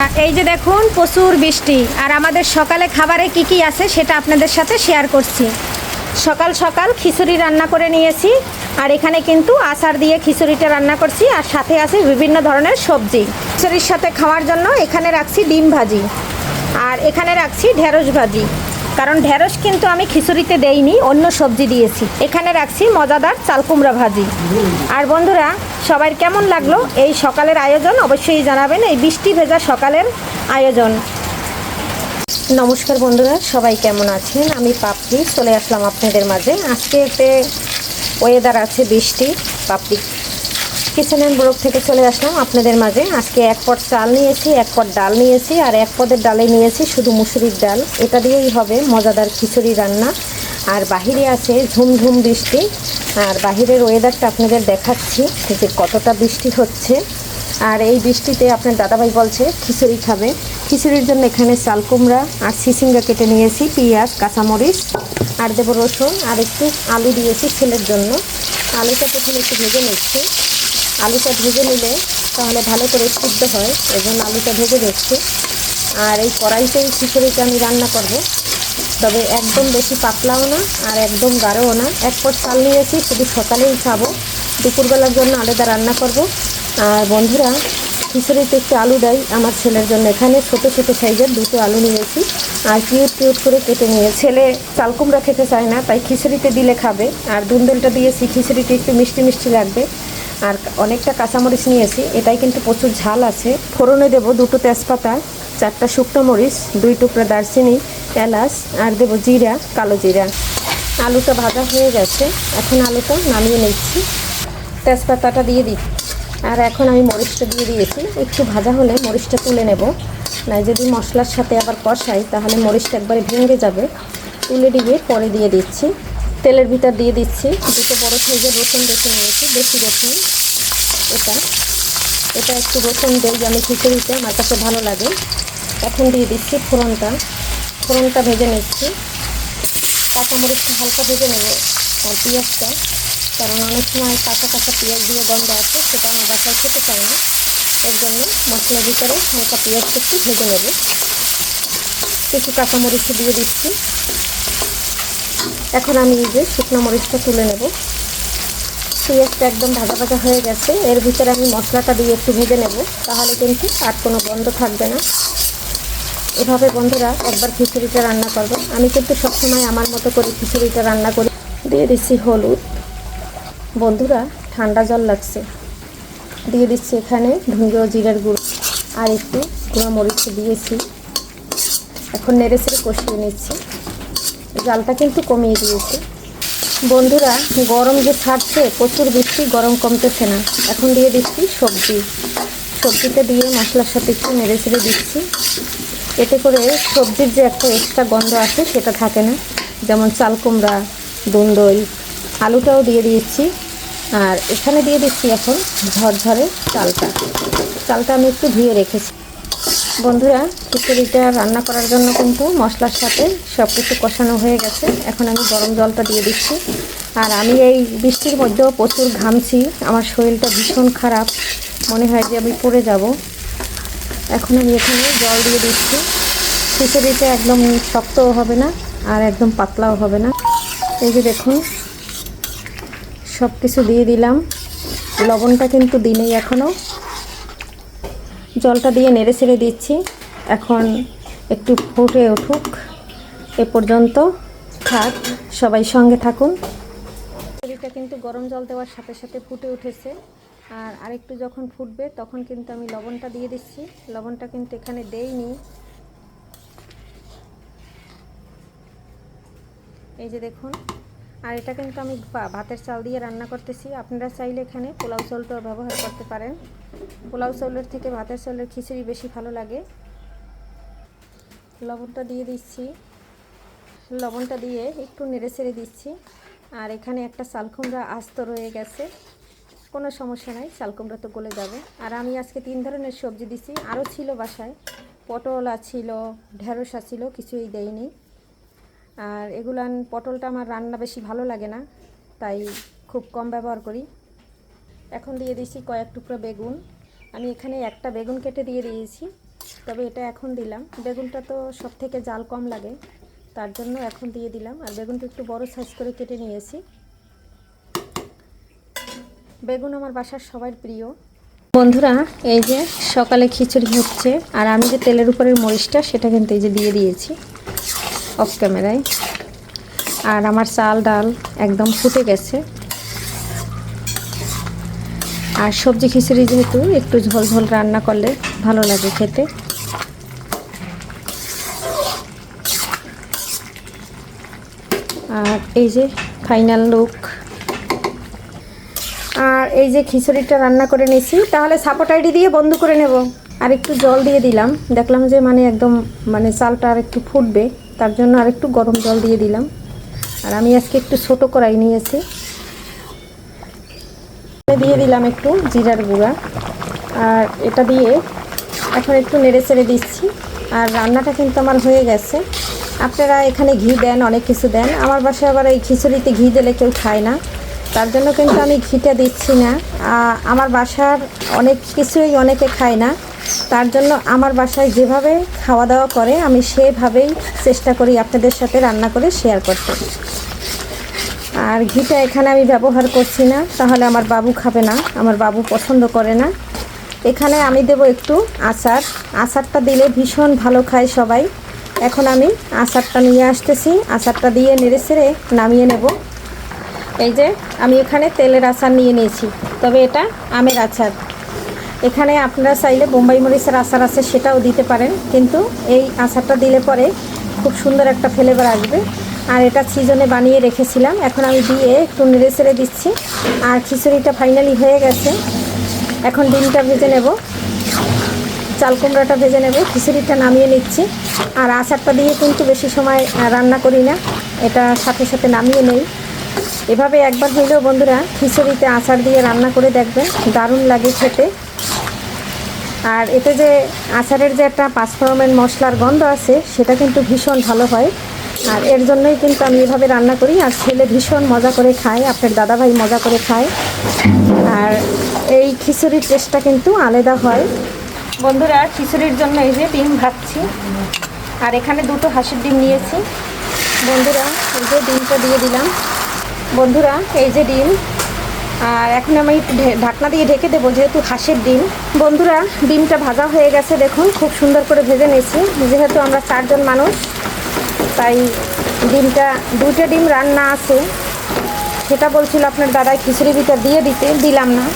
এই যে দেখুন প্রচুর বৃষ্টি আর আমাদের সকালে খাবারে কি কি আছে সেটা আপনাদের সাথে শেয়ার করছি। সকাল সকাল খিচুড়ি রান্না করে নিয়েছি আর এখানে কিন্তু আচার দিয়ে খিচুড়িটা রান্না করছি আর সাথে আছে বিভিন্ন ধরনের সবজি। খিচুড়ির সাথে খাওয়ার জন্য এখানে রাখছি ডিম ভাজি আর এখানে রাখছি ঢেঁড়স ভাজি, কারণ ঢেঁড়স কিন্তু আমি খিচুড়িতে দেইনি, অন্য সবজি দিয়েছি। এখানে রাখছি মজাদার চাল কুমড়া ভাজি। আর বন্ধুরা, সবার কেমন লাগলো এই সকালের আয়োজন অবশ্যই জানাবেন, এই বৃষ্টি ভেজা সকালের আয়োজন। নমস্কার বন্ধুরা, সবাই কেমন আছেন? আমি পাপড়ি চলে আসলাম আপনাদের মাঝে। আজকে ওয়েদার আছে বৃষ্টি, পাপড়ি কিচেন অ্যান্ড ব্লগ থেকে চলে আসলাম আপনাদের মাঝে। আজকে এক পট চাল নিয়েছি, এক পট ডাল নিয়েছি আর এক পদের ডালে নিয়েছি শুধু মুসুরির ডাল। এটা দিয়েই হবে মজাদার খিচুড়ি রান্না। আর বাহিরে আছে ঝুমঝুম বৃষ্টি আর বাহিরের ওয়েদারটা আপনাদের দেখাচ্ছি যে কতটা বৃষ্টি হচ্ছে। আর এই বৃষ্টিতে আপনার দাদাভাই বলছে খিচুড়ি খাবে। খিচুড়ির জন্য এখানে চাল কুমড়া আর চিচিঙ্গা কেটে নিয়েছি, পেঁয়াজ, কাঁচামরিচ আর দেবো রসুন আর একটু আলু দিয়েছি ছেলের জন্য। আলুটা প্রথমে একটু ভেজে নিচ্ছি। আলুটা ভেজে নিলে তাহলে ভালো করে সিদ্ধ হয়, এজন্য আলুটা ভেজে দিচ্ছি। আর এই কড়াইতেই খিচুড়িটা আমি রান্না করব, তবে একদম বেশি পাতলাও না আর একদম গাঢ়ও না। এক পট চাল নিয়েছি, শুধু সকালেই খাবো, দুপুরবেলার জন্য আলাদা রান্না করব। আর বন্ধুরা, খিচুড়িতে একটু আলু দেয় আমার ছেলের জন্য। এখানে ছোটো ছোটো সাইজের দুটো আলু নিয়েছি আর কিউট কিউট করে কেটে নিয়ে। ছেলে চাল কুমড়া খেতে চায় না, তাই খিচুড়িতে দিলে খাবে। আর দুন্দুলটা দিয়েছি, খিচুড়িতে একটু মিষ্টি মিষ্টি লাগবে। আর অনেকটা কাঁচামরিচ নিয়েছি, এটাই কিন্তু প্রচুর ঝাল আছে। ফোড়নে দেবো দুটো তেজপাতা, 4টা শুকনো মরিচ, 2 টুকরা দারচিনি, এলাচ আর দেবো জিরা, কালো জিরা। আলুটা ভাজা হয়ে গেছে, এখন আলুটা নামিয়ে নিচ্ছি। তেজপাতাটা দিয়ে দিচ্ছি আর এখন আমি মরিচটা দিয়ে দিয়েছি। একটু ভাজা হলে মরিচটা তুলে নেব, নাই যদি মশলার সাথে আবার কষাই তাহলে মরিচটা একবারে ভেঙে যাবে। তুলে দিয়ে পরে দিয়ে দিচ্ছি। তেলের ভিতর দিয়ে দিচ্ছি দুটো বড় সাইজের রসুন বেছে নিয়েছি, বেশি রসুন। এটা একটু রসুন দেই আমি খিচুড়িতে, আমার কাছে ভালো লাগে। এখন দিয়ে দিচ্ছি ফোড়নটা ভেজে নিচ্ছি। কাঁচামরিচটা হালকা ভেজে নেব আর পেঁয়াজটা, কারণ অনেক সময় কাঁচা কাঁচা পেঁয়াজ দিয়ে গন্ধ আছে, সেটা আমার বাসায় খেতে চায় না। এর জন্য মশলার ভিতরে হালকা পেঁয়াজটা একটু ভেজে নেব। কিছু কাঁচামরিচ দিয়ে দিচ্ছি। এখন আমি এই যে শুকনো মরিচটা তুলে নেব। পেঁয়াজটা একদম ভাজা ভাজা হয়ে গেছে, এর ভিতরে আমি মশলাটা দিয়ে একটু ভেজে নেব, তাহলে কিন্তু আর কোনো গন্ধ থাকবে না। এভাবে বন্ধুরা একবার খিচুড়িটা রান্না করব। আমি কিন্তু সবসময় আমার মতো করে খিচুড়িটা রান্না করি। দিয়ে দিচ্ছি হলুদ। বন্ধুরা, ঠান্ডা জল লাগছে। দিয়ে দিচ্ছি এখানে ধুঁজো জিরার গুঁড়ো আর একটু গুঁড়ো মরিচ দিয়েছি। এখন নেড়ে চেড়ে কষিয়ে নিচ্ছি। জালটা কিন্তু কমিয়ে দিয়েছি। বন্ধুরা, গরম যে ছাড়ছে, প্রচুর বৃষ্টি, গরম কমতেছে না। এখন দিয়ে দিচ্ছি সবজিতে দিয়ে মশলার সাথে একটু নেড়ে চেড়ে দিচ্ছি। এতে করে সবজির যে একটা এক্সট্রা গন্ধ আছে সেটা থাকে না। যেমন চাল কুমড়া, দুন্দুল, আলুটাও দিয়ে দিয়েছি। আর এখানে দিয়ে দিচ্ছি এখন ঝরঝরে চালটা আমি একটু ধুয়ে রেখেছি। বন্ধুরা, খিচুড়িটা রান্না করার জন্য কিন্তু মশলার সাথে সব কিছু কষানো হয়ে গেছে। এখন আমি গরম জলটা দিয়ে দিচ্ছি। আর আমি এই বৃষ্টির মধ্যেও প্রচুর ঘামছি, আমার শরীরটা ভীষণ খারাপ, মনে হয় যে আমি পড়ে যাব। এখন আমি এখানে জল দিয়ে দিচ্ছি। খিচুড়িটা একদম শক্তও হবে না আর একদম পাতলাও হবে না। এই যে দেখুন, সব কিছু দিয়ে দিলাম। লবণটা কিন্তু দিনেই এখনও। জলটা দিয়ে নেড়ে ছেড়ে দিচ্ছি। এখন একটু ফুটে উঠুক, এ পর্যন্ত থাক, সবাই সঙ্গে থাকুন। খিচুড়িটা কিন্তু গরম জল দেওয়ার সাথে সাথে ফুটে উঠেছে। আর আরেকটু যখন ফুটবে তখন কিন্তু আমি লবণটা দিয়ে দিচ্ছি। লবণটা কিন্তু এখানে দেইনি। এই যে দেখুন। আর এটা কিন্তু আমি ভাতের চাল দিয়ে রান্না করতেছি। আপনারা চাইলে এখানে পোলাও চালটাও ব্যবহার করতে পারেন। পোলাও চাউলের থেকে ভাতের চাউলের খিচুড়ি বেশি ভালো লাগে। লবণটা দিয়ে দিচ্ছি। লবণটা দিয়ে একটু নেড়ে ছেড়ে দিচ্ছি। আর এখানে একটা চাল কুমড়া আস্ত রয়ে গেছে, কোনো সমস্যা নাই, চাল কুমড়া তো গলে যাবে। আর আমি আজকে 3 ধরনের সবজি দিছি, আরও ছিল বাসায়, পটল ছিল, ঢেঁড়স ছিল, কিছুই দেয়নি। আর পটলটা আমার রান্না বেশি ভালো লাগে না, তাই খুব কম ব্যবহার করি। এখন দিয়ে দিচ্ছি কয়েক টুকরো বেগুন। আমি এখানে একটা বেগুন কেটে দিয়ে দিয়েছি। তবে এটা এখন দিলাম, বেগুনটা তো সব থেকে জাল কম লাগে, তার জন্য এখন দিয়ে দিলাম। আর বেগুনটা একটু বড় সাইজ করে কেটে নিয়েছি। বেগুন আমার বাসার সবার প্রিয়। বন্ধুরা, এই যে সকালে খিচুড়ি হচ্ছে, আর আমি যে তেলের উপরের মরিচটা সেটা কিন্তু এই যে দিয়ে দিয়েছি অফ ক্যামেরায়। আর আমার চাল ডাল একদম ফুটে গেছে। আর সবজি খিচুড়ি যেহেতু একটু ঝোল ঝোল রান্না করলে ভালো লাগে খেতে। আর এই যে ফাইনাল লুক। আর এই যে খিচুড়িটা রান্না করে নিয়েছি। তাহলে সাপোর্ট আইডি দিয়ে বন্ধ করে নেব। আর একটু জল দিয়ে দিলাম, দেখলাম যে একদম চালটা আর একটু ফুটবে, তার জন্য আর একটু গরম জল দিয়ে দিলাম। আর আমি আজকে একটু ছোট কড়াই নিয়েছি, দিয়ে দিলাম একটু জিরার গুঁড়া। আর এটা দিয়ে এখন একটু নেড়ে চেড়ে দিচ্ছি। আর রান্নাটা কিন্তু আমার হয়ে গেছে। আপনারা এখানে ঘি দেন, অনেক কিছু দেন। আমার বাসায় আবার এই খিচুড়িতে ঘি দিলে কেউ খায় না, তার জন্য কিন্তু আমি ঘিটা দিচ্ছি না। আমার বাসার অনেক কিছুই অনেকে খায় না, তার জন্য আমার বাসায় যেভাবে খাওয়া দাওয়া করে আমি সেভাবেই চেষ্টা করি আপনাদের সাথে রান্না করে শেয়ার করতে। আর ঘিটা এখানে আমি ব্যবহার করছি না, তাহলে আমার বাবু খাবে না, আমার বাবু পছন্দ করে না। এখানে আমি দেব একটু আচার। আচারটা দিলে ভীষণ ভালো খায় সবাই। এখন আমি আচারটা নিয়ে আসতেছি, আচারটা দিয়ে নেড়ে চেড়ে নামিয়ে নেব। এই যে আমি এখানে তেলের আচার নিয়ে নিয়েছি, তবে এটা আমের আচার। এখানে আপনারা চাইলে বোম্বাই মরিচের আচার আছে, সেটাও দিতে পারেন, কিন্তু এই আচারটা দিলে পরে খুব সুন্দর একটা ফ্লেভার আসবে। আর এটা সিজনে বানিয়ে রেখেছিলাম, এখন আমি দিয়ে একটু নেড়ে চেড়ে দিচ্ছি। আর খিচুড়িটা ফাইনালি হয়ে গেছে। এখন ডিমটা ভেজে নেব, চাল কুমড়াটা ভেজে নেব, খিচুড়িটা নামিয়ে নিচ্ছি। আর আচারটা দিয়ে কিন্তু বেশি সময় রান্না করি না, এটা সাথে সাথে নামিয়ে নেই। এভাবে একবার হইলেও বন্ধুরা খিচুড়িতে আচার দিয়ে রান্না করে দেখবেন, দারুণ লাগে খেতে। আর এতে যে আচারের যে একটা পাঁচফোড়নের মশলার গন্ধ আছে, সেটা কিন্তু ভীষণ ভালো হয়। আর এর জন্যই কিন্তু আমি এভাবে রান্না করি। আর ছেলে ভীষণ মজা করে খায়, আপনার দাদাভাই মজা করে খায়। আর এই খিচুড়ির টেস্টটা কিন্তু আলাদা হয়। বন্ধুরা, খিচুড়ির জন্য এই যে ডিম ভাজছি। আর এখানে দুটো হাঁসের ডিম নিয়েছি। বন্ধুরা, এই যে ডিমটা দিয়ে দিলাম। বন্ধুরা, এই যে ডিম। আর এখন আমি ঢাকনা দিয়ে ঢেকে দেবো, যেহেতু হাঁসের ডিম। বন্ধুরা, ডিমটা ভাজা হয়ে গেছে, দেখুন খুব সুন্দর করে ভেজে নিয়েছি। যেহেতু আমরা 4 জন মানুষ, তাই ডিমটা 2টা ডিম রান্না আছে। সেটা বলছিল আপনার দাদাই খিচুড়ি দিতে, দিলাম না।